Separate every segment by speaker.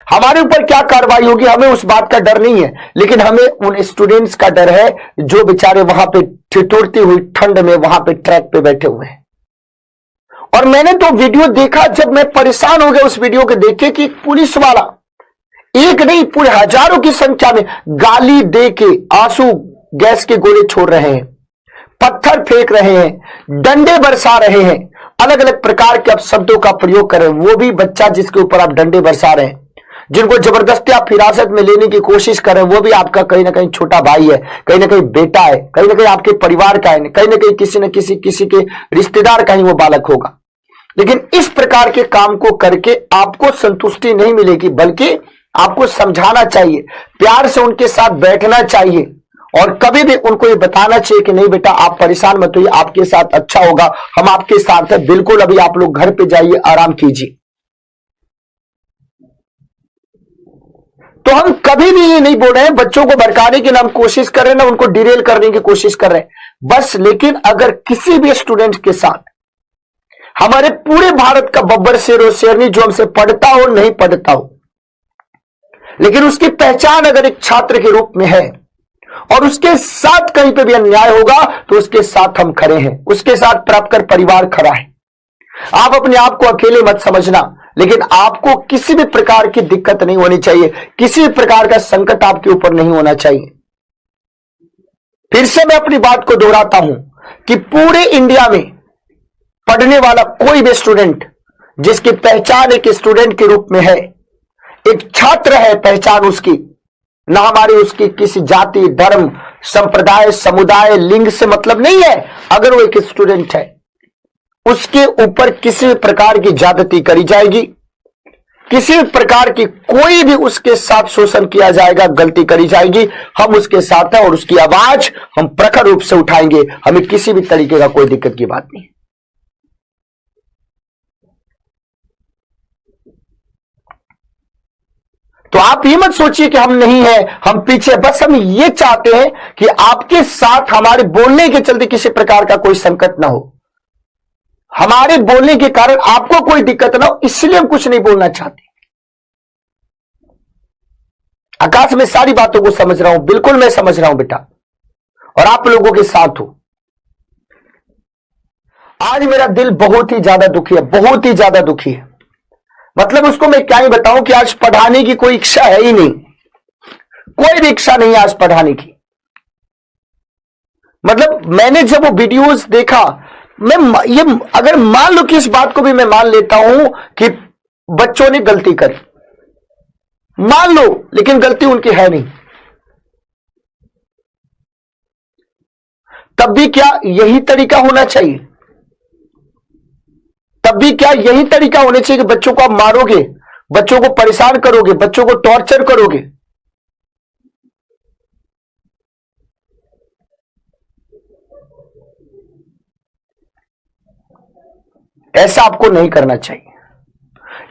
Speaker 1: हमारे ऊपर क्या कार्रवाई होगी हमें उस बात का डर नहीं है, लेकिन हमें उन स्टूडेंट्स का डर है जो बेचारे वहां पे ठिठुरती हुई ठंड में वहां पे ट्रैक पे बैठे हुए हैं। और मैंने तो वीडियो देखा, जब मैं परेशान हो गया उस वीडियो को देखे कि पुलिस वाला एक नहीं पूरे हजारों की संख्या में गाली दे के आंसू गैस के गोले छोड़ रहे हैं, पत्थर फेंक रहे हैं, डंडे बरसा रहे हैं, अलग अलग प्रकार के आप शब्दों का प्रयोग कर रहे हैं। वो भी बच्चा जिसके ऊपर आप डंडे बरसा रहे हैं, जिनको जबरदस्ती आप हिरासत में लेने की कोशिश कर रहे हैं, वो भी आपका कहीं ना कहीं छोटा भाई है, कहीं ना कहीं बेटा है, कहीं ना कहीं आपके परिवार का है, कहीं ना कहीं किसी न किसी के रिश्तेदार का ही वो बालक होगा। लेकिन इस प्रकार के काम को करके आपको संतुष्टि नहीं मिलेगी, बल्कि आपको समझाना चाहिए, प्यार से उनके साथ बैठना चाहिए और कभी भी उनको ये बताना चाहिए कि नहीं बेटा आप परेशान मत होइए, आपके साथ अच्छा होगा, हम आपके साथ हैं, बिल्कुल अभी आप लोग घर पे जाइए, आराम कीजिए। तो हम कभी भी ये नहीं बोल रहे हैं बच्चों को भड़काने की ना हम कोशिश कर रहे हैं, ना उनको डिरेल करने की कोशिश कर रहे हैं बस। लेकिन अगर किसी भी स्टूडेंट के साथ, हमारे पूरे भारत का बब्बर शेर और शेरनी जो हमसे पढ़ता हो नहीं पढ़ता हो, लेकिन उसकी पहचान अगर एक छात्र के रूप में है और उसके साथ कहीं पे भी अन्याय होगा तो उसके साथ हम खड़े हैं, उसके साथ प्रॉपर परिवार खड़ा है। आप अपने आप को अकेले मत समझना, लेकिन आपको किसी भी प्रकार की दिक्कत नहीं होनी चाहिए, किसी भी प्रकार का संकट आपके ऊपर नहीं होना चाहिए। फिर से मैं अपनी बात को दोहराता हूं कि पूरे इंडिया में पढ़ने वाला कोई भी स्टूडेंट जिसकी पहचान एक स्टूडेंट के रूप में है, एक छात्र है, पहचान उसकी ना हमारी उसकी किसी जाति, धर्म, संप्रदाय, समुदाय, लिंग से मतलब नहीं है। अगर वो एक स्टूडेंट है, उसके ऊपर किसी भी प्रकार की ज्यादती करी जाएगी, किसी भी प्रकार की कोई भी उसके साथ शोषण किया जाएगा, गलती करी जाएगी, हम उसके साथ हैं और उसकी आवाज हम प्रखर रूप से उठाएंगे। हमें किसी भी तरीके का कोई दिक्कत की बात नहीं। तो आप ये मत सोचिए कि हम नहीं हैं, हम पीछे, बस हम ये चाहते हैं कि आपके साथ हमारे बोलने के चलते किसी प्रकार का कोई संकट ना हो, हमारे बोलने के कारण आपको कोई दिक्कत ना हो, इसलिए हम कुछ नहीं बोलना चाहते। आकाश में सारी बातों को समझ रहा हूं, बिल्कुल मैं समझ रहा हूं बेटा, और आप लोगों के साथ हूं। आज मेरा दिल बहुत ही ज्यादा दुखी है, बहुत ही ज्यादा दुखी है। मतलब उसको मैं क्या ही बताऊं कि आज पढ़ाने की कोई इच्छा है ही नहीं, कोई भी इच्छा नहीं आज पढ़ाने की। मतलब मैंने जब वो वीडियोस देखा, मैं ये अगर मान लो कि इस बात को भी मैं मान लेता हूं कि बच्चों ने गलती करी, मान लो, लेकिन गलती उनकी है नहीं, तब भी क्या यही तरीका होना चाहिए? तब भी क्या यही तरीका होना चाहिए कि बच्चों को आप मारोगे, बच्चों को परेशान करोगे, बच्चों को टॉर्चर करोगे? ऐसा आपको नहीं करना चाहिए।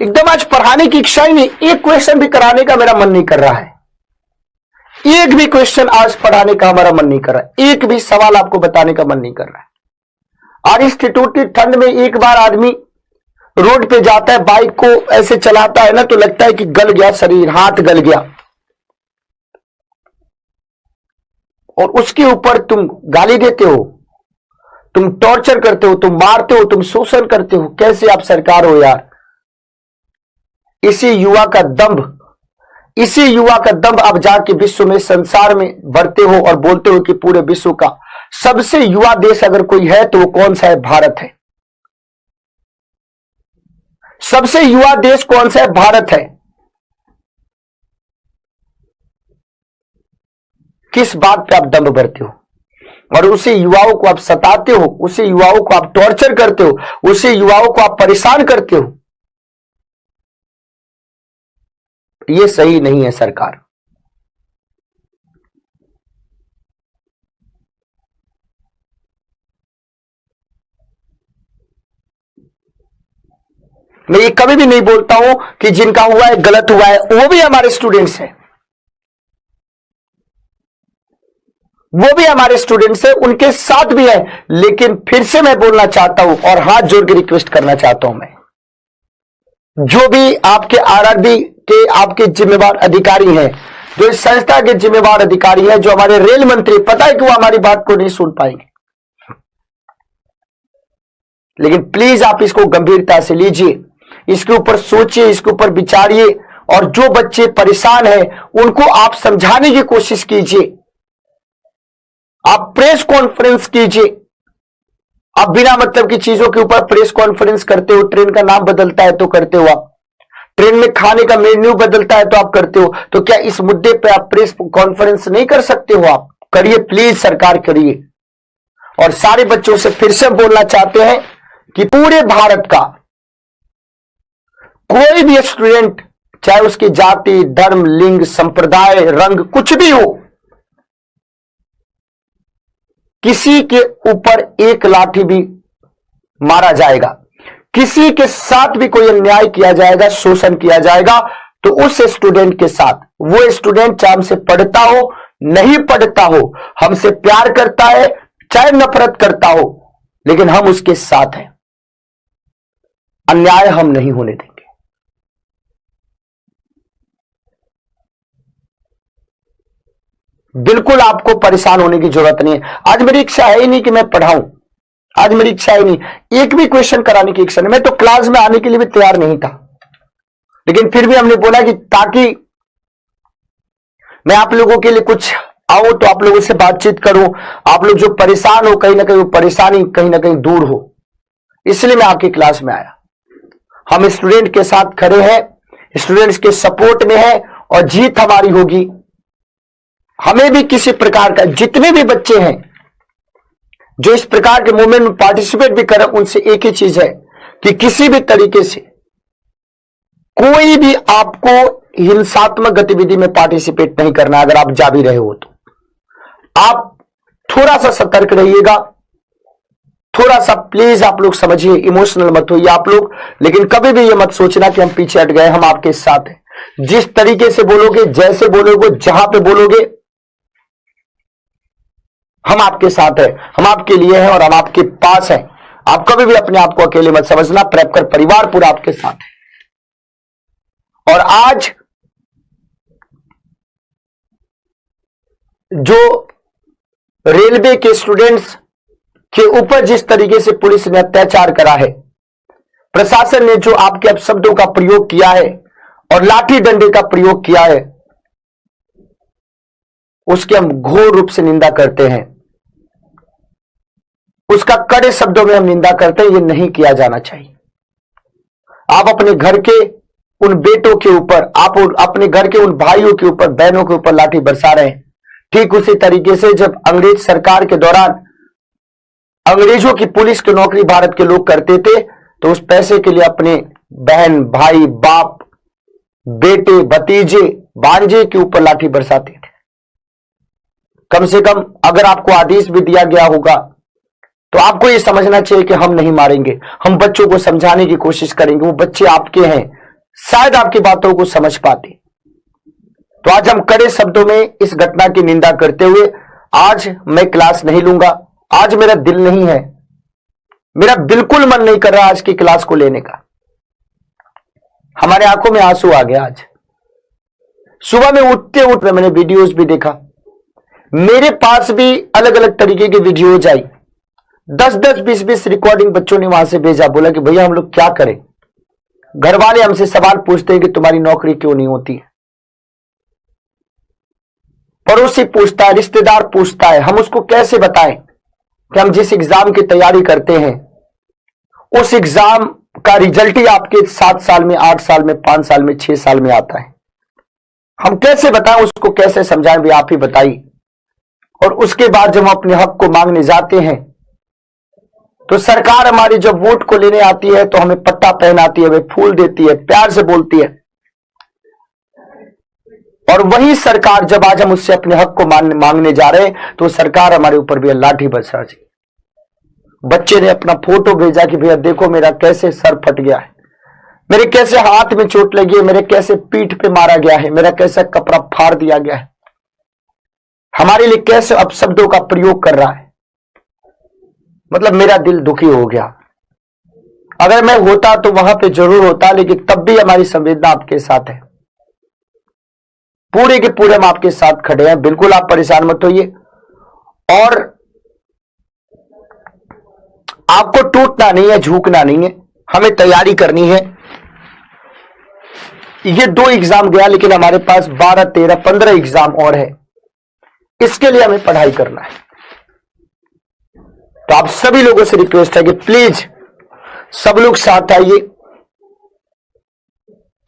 Speaker 1: एकदम आज पढ़ाने की इच्छा ही नहीं, एक क्वेश्चन भी कराने का मेरा मन नहीं कर रहा है, एक भी क्वेश्चन आज पढ़ाने का हमारा मन नहीं कर रहा है, एक भी सवाल आपको बताने का मन नहीं कर रहा है। और इस ठिठुरती ठंड में एक बार आदमी रोड पे जाता है, बाइक को ऐसे चलाता है ना, तो लगता है कि गल गया शरीर, हाथ गल गया, और उसके ऊपर तुम गाली देते हो, तुम टॉर्चर करते हो, तुम मारते हो, तुम शोषण करते हो। कैसे आप सरकार हो यार? इसी युवा का दंभ, इसी युवा का दंभ आप जाके विश्व में, संसार में बढ़ते हो और बोलते हो कि पूरे विश्व का सबसे युवा देश अगर कोई है तो वो कौन सा है? भारत है। सबसे युवा देश कौन सा है? भारत है। किस बात पे आप दंभ भरते हो? और उसी युवाओं को आप सताते हो, उसी युवाओं को आप टॉर्चर करते हो, उसी युवाओं को आप परेशान करते हो। ये सही नहीं है सरकार। मैं ये कभी भी नहीं बोलता हूं कि जिनका हुआ है गलत हुआ है, वो भी हमारे स्टूडेंट्स हैं, वो भी हमारे स्टूडेंट्स हैं, उनके साथ भी है। लेकिन फिर से मैं बोलना चाहता हूं और हाथ जोड़ के रिक्वेस्ट करना चाहता हूं, मैं जो भी आपके आरआरबी के आपके जिम्मेवार अधिकारी हैं, जो इस संस्था के जिम्मेवार अधिकारी हैं, जो हमारे रेल मंत्री, पता है कि वो हमारी बात को नहीं सुन पाएंगे, लेकिन प्लीज आप इसको गंभीरता से लीजिए, इसके ऊपर सोचिए, इसके ऊपर विचारिए, और जो बच्चे परेशान हैं उनको आप समझाने की कोशिश कीजिए। आप प्रेस कॉन्फ्रेंस कीजिए। आप बिना मतलब की चीजों के ऊपर प्रेस कॉन्फ्रेंस करते हो, ट्रेन का नाम बदलता है तो करते हो, आप ट्रेन में खाने का मेन्यू बदलता है तो आप करते हो, तो क्या इस मुद्दे पे आप प्रेस कॉन्फ्रेंस नहीं कर सकते हो? आप करिए, प्लीज सरकार करिए। और सारे बच्चों से फिर से बोलना चाहते हैं कि पूरे भारत का कोई भी स्टूडेंट, चाहे उसकी जाति, धर्म, लिंग, संप्रदाय, रंग कुछ भी हो, किसी के ऊपर एक लाठी भी मारा जाएगा, किसी के साथ भी कोई अन्याय किया जाएगा, शोषण किया जाएगा, तो उस स्टूडेंट के साथ, वो स्टूडेंट चाहे हमसे पढ़ता हो, नहीं पढ़ता हो, हमसे प्यार करता है चाहे नफरत करता हो, लेकिन हम उसके साथ हैं। अन्याय हम नहीं होने देंगे। बिल्कुल आपको परेशान होने की जरूरत नहीं है। आज मेरी इच्छा है ही नहीं कि मैं पढ़ाऊं, आज मेरी इच्छा ही नहीं, एक भी क्वेश्चन कराने की इच्छा नहीं, मैं तो क्लास में आने के लिए भी तैयार नहीं था, लेकिन फिर भी हमने बोला कि ताकि मैं आप लोगों के लिए कुछ आऊं, तो आप लोगों से बातचीत करूं, आप लोग जो परेशान हो, कहीं ना कहीं वो परेशानी कहीं ना कहीं दूर हो, इसलिए मैं आपकी क्लास में आया। हम स्टूडेंट के साथ खड़े हैं, स्टूडेंट्स के सपोर्ट में है, और जीत हमारी होगी। हमें भी किसी प्रकार का, जितने भी बच्चे हैं जो इस प्रकार के मूवमेंट में पार्टिसिपेट भी करें, उनसे एक ही चीज है कि किसी भी तरीके से कोई भी आपको हिंसात्मक गतिविधि में पार्टिसिपेट नहीं करना। अगर आप जा भी रहे हो तो आप थोड़ा सा सतर्क रहिएगा, थोड़ा सा प्लीज आप लोग समझिए, इमोशनल मत होइए आप लोग, लेकिन कभी भी ये मत सोचना कि हम पीछे हट गए, हम आपके साथ हैं। जिस तरीके से बोलोगे, जैसे बोलोगे, जहां पे बोलोगे, हम आपके साथ हैं, हम आपके लिए हैं और हम आपके पास हैं। आप कभी भी अपने आप को अकेले मत समझना, प्रेपकर परिवार पूरा आपके साथ है। और आज जो रेलवे के स्टूडेंट्स के ऊपर जिस तरीके से पुलिस ने अत्याचार करा है, प्रशासन ने जो आपके अपशब्दों का प्रयोग किया है और लाठी डंडे का प्रयोग किया है, उसकी हम घोर रूप से निंदा करते हैं। उसका कड़े शब्दों में हम निंदा करते हैं, ये नहीं किया जाना चाहिए। आप अपने घर के उन बेटों के ऊपर, आप अपने घर के उन भाइयों के ऊपर, बहनों के ऊपर लाठी बरसा रहे हैं। ठीक उसी तरीके से जब अंग्रेज सरकार के दौरान अंग्रेजों की पुलिस की नौकरी भारत के लोग करते थे, तो उस पैसे के लिए अपने बहन, भाई, बाप, बेटे, भतीजे, भांजे के ऊपर लाठी बरसाते थे। कम से कम अगर आपको आदेश भी दिया गया होगा तो आपको यह समझना चाहिए कि हम नहीं मारेंगे, हम बच्चों को समझाने की कोशिश करेंगे, वो बच्चे आपके हैं, शायद आपकी बातों को समझ पाते। तो आज हम कड़े शब्दों में इस घटना की निंदा करते हुए आज मैं क्लास नहीं लूंगा। आज मेरा दिल नहीं है, मेरा बिल्कुल मन नहीं कर रहा आज की क्लास को लेने का। हमारे आंखों में आंसू आ गया। आज सुबह में उठते उठते मैंने वीडियोस भी देखा, मेरे पास भी अलग अलग तरीके की वीडियोज आई, 10-10, 20-20 रिकॉर्डिंग बच्चों ने वहां से भेजा। बोला कि भैया हम लोग क्या करें, घर वाले हमसे सवाल पूछते हैं कि तुम्हारी नौकरी क्यों नहीं होती है, पड़ोसी पूछता है, रिश्तेदार पूछता है, हम उसको कैसे बताएं कि हम जिस एग्जाम की तैयारी करते हैं उस एग्जाम का रिजल्ट ही आपके 7 साल में, 8 साल में, 5 साल में, 6 साल में आता है। हम कैसे बताएं, उसको कैसे समझाएं, भी आप ही बताइए। और उसके बाद जब हम अपने हक को मांगने जाते हैं तो सरकार हमारी जब वोट को लेने आती है तो हमें पट्टा पहनाती है, हमें फूल देती है, प्यार से बोलती है। और वही सरकार जब आज हम उससे अपने हक को मांगने जा रहे हैं तो सरकार हमारे ऊपर भी लाठी बरसा रही। बच्चे ने अपना फोटो भेजा कि भैया देखो मेरा कैसे सर फट गया है, मेरे कैसे हाथ में चोट लगी है, मेरे कैसे पीठ पे मारा गया है, मेरा कैसे कपड़ा फाड़ दिया गया है, हमारे लिए कैसे अपशब्दों का प्रयोग कर रहा है। मतलब मेरा दिल दुखी हो गया। अगर मैं होता तो वहां पे जरूर होता, लेकिन तब भी हमारी संवेदना आपके साथ है। पूरे के पूरे हम आपके साथ खड़े हैं, बिल्कुल आप परेशान मत होइए। और आपको टूटना नहीं है, झुकना नहीं है, हमें तैयारी करनी है। ये 2 एग्जाम गया, लेकिन हमारे पास 12, 13, 15 एग्जाम और है। इसके लिए हमें पढ़ाई करना है। तो आप सभी लोगों से रिक्वेस्ट है कि प्लीज सब लोग साथ आइए,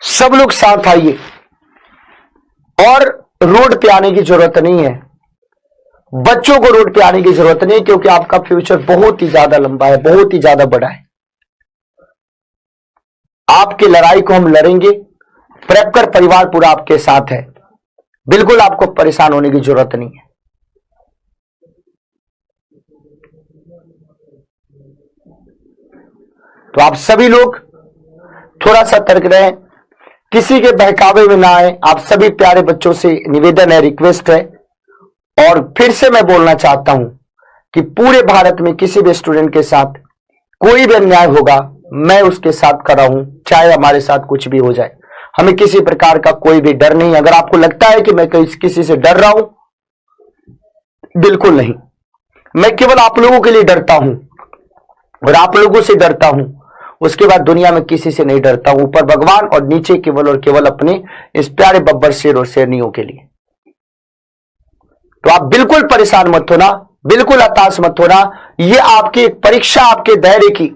Speaker 1: सब लोग साथ आइए। और रोड पे आने की जरूरत नहीं है, बच्चों को रोड पे आने की जरूरत नहीं है, क्योंकि आपका फ्यूचर बहुत ही ज्यादा लंबा है, बहुत ही ज्यादा बड़ा है। आपकी लड़ाई को हम लड़ेंगे, प्रेपकर परिवार पूरा आपके साथ है, बिल्कुल आपको परेशान होने की जरूरत नहीं है। तो आप सभी लोग थोड़ा सा सतर्क रहें, किसी के बहकावे में ना आए। आप सभी प्यारे बच्चों से निवेदन है, रिक्वेस्ट है। और फिर से मैं बोलना चाहता हूं कि पूरे भारत में किसी भी स्टूडेंट के साथ कोई भी अन्याय होगा, मैं उसके साथ खड़ा हूं, चाहे हमारे साथ कुछ भी हो जाए। हमें किसी प्रकार का कोई भी डर नहीं। अगर आपको लगता है कि मैं किसी से डर रहा हूं, बिल्कुल नहीं। मैं केवल आप लोगों के लिए डरता हूं और आप लोगों से डरता हूं। उसके बाद दुनिया में किसी से नहीं डरता हूं, ऊपर भगवान और नीचे केवल और केवल अपने इस प्यारे बब्बर शेर और शेरनियों के लिए। तो आप बिल्कुल परेशान मत होना, बिल्कुल हताश मत होना। ये आपकी एक परीक्षा, आपके धैर्य की